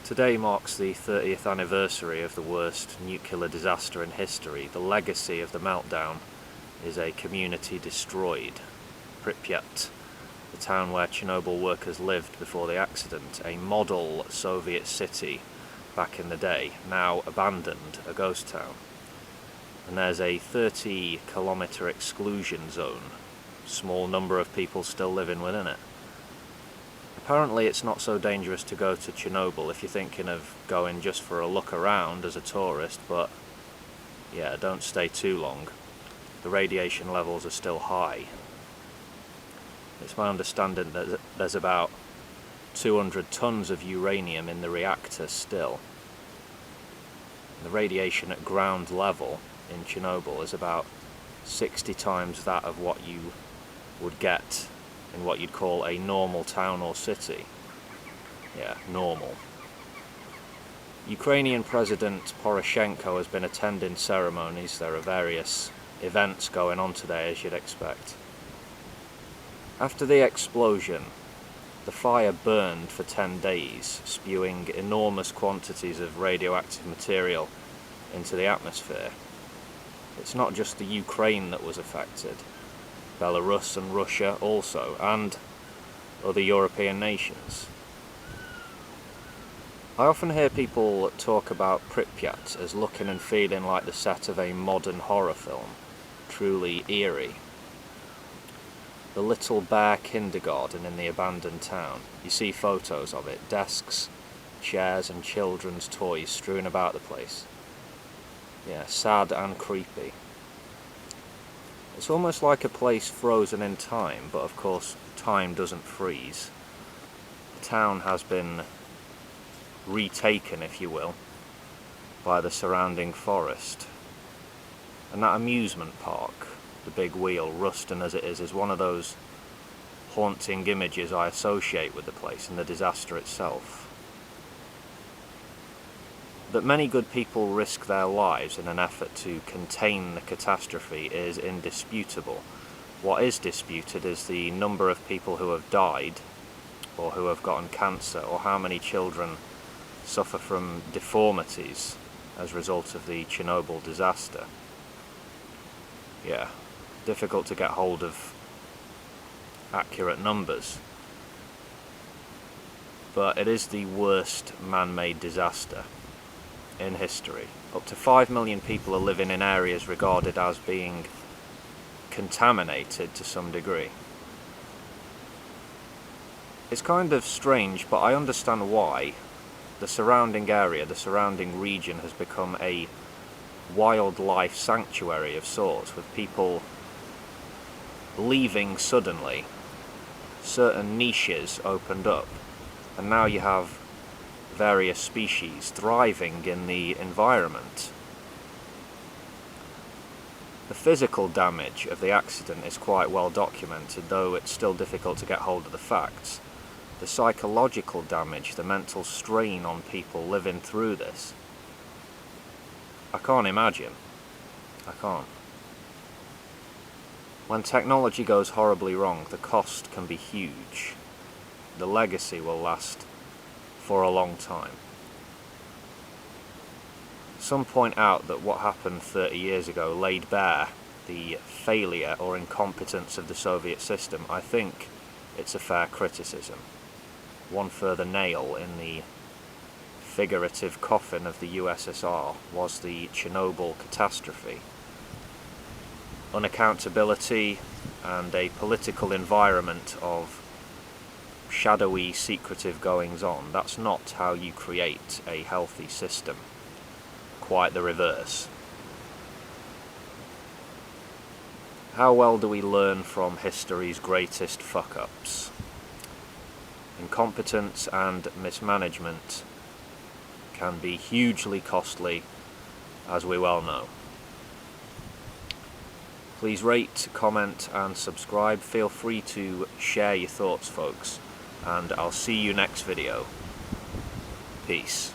Today marks the 30th anniversary of the worst nuclear disaster in history. The legacy of the meltdown is a community destroyed. Pripyat, the town where Chernobyl workers lived before the accident, a model Soviet city back in the day, now abandoned, a ghost town. And there's a 30-kilometre exclusion zone, small number of people still living within it. Apparently it's not so dangerous to go to Chernobyl if you're thinking of going just for a look around as a tourist, but yeah, don't stay too long. The radiation levels are still high. It's my understanding that there's about 200 tons of uranium in the reactor still. The radiation at ground level in Chernobyl is about 60 times that of what you would get in what you'd call a normal town or city. Yeah, normal. Ukrainian President Poroshenko has been attending ceremonies. There are various events going on today, as you'd expect. After the explosion, the fire burned for 10 days, spewing enormous quantities of radioactive material into the atmosphere. It's not just the Ukraine that was affected. Belarus and Russia also, and other European nations. I often hear people talk about Pripyat as looking and feeling like the set of a modern horror film, truly eerie. The little bare kindergarten in the abandoned town. You see photos of it, desks, chairs and children's toys strewn about the place. Yeah, sad and creepy. It's almost like a place frozen in time, but of course time doesn't freeze. The town has been retaken, if you will, by the surrounding forest. And that amusement park, the big wheel, rusting as it is one of those haunting images I associate with the place and the disaster itself. That many good people risk their lives in an effort to contain the catastrophe is indisputable. What is disputed is the number of people who have died, or who have gotten cancer, or how many children suffer from deformities as a result of the Chernobyl disaster. Yeah, difficult to get hold of accurate numbers. But it is the worst man-made disaster in history. Up to 5 million people are living in areas regarded as being contaminated to some degree. It's kind of strange, but I understand why. The surrounding area, the surrounding region has become a wildlife sanctuary of sorts, with people leaving suddenly. Certain niches opened up, and now you have various species thriving in the environment. The physical damage of the accident is quite well documented, though it's still difficult to get hold of the facts. The psychological damage, the mental strain on people living through this, I can't imagine. I can't. When technology goes horribly wrong, the cost can be huge. The legacy will last for a long time. Some point out that what happened 30 years ago laid bare the failure or incompetence of the Soviet system. I think it's a fair criticism. One further nail in the figurative coffin of the USSR was the Chernobyl catastrophe. Unaccountability and a political environment of shadowy, secretive goings-on. That's not how you create a healthy system. Quite the reverse. How well do we learn from history's greatest fuck-ups? Incompetence and mismanagement can be hugely costly, as we well know. Please rate, comment and subscribe. Feel free to share your thoughts, folks. And I'll see you next video. Peace.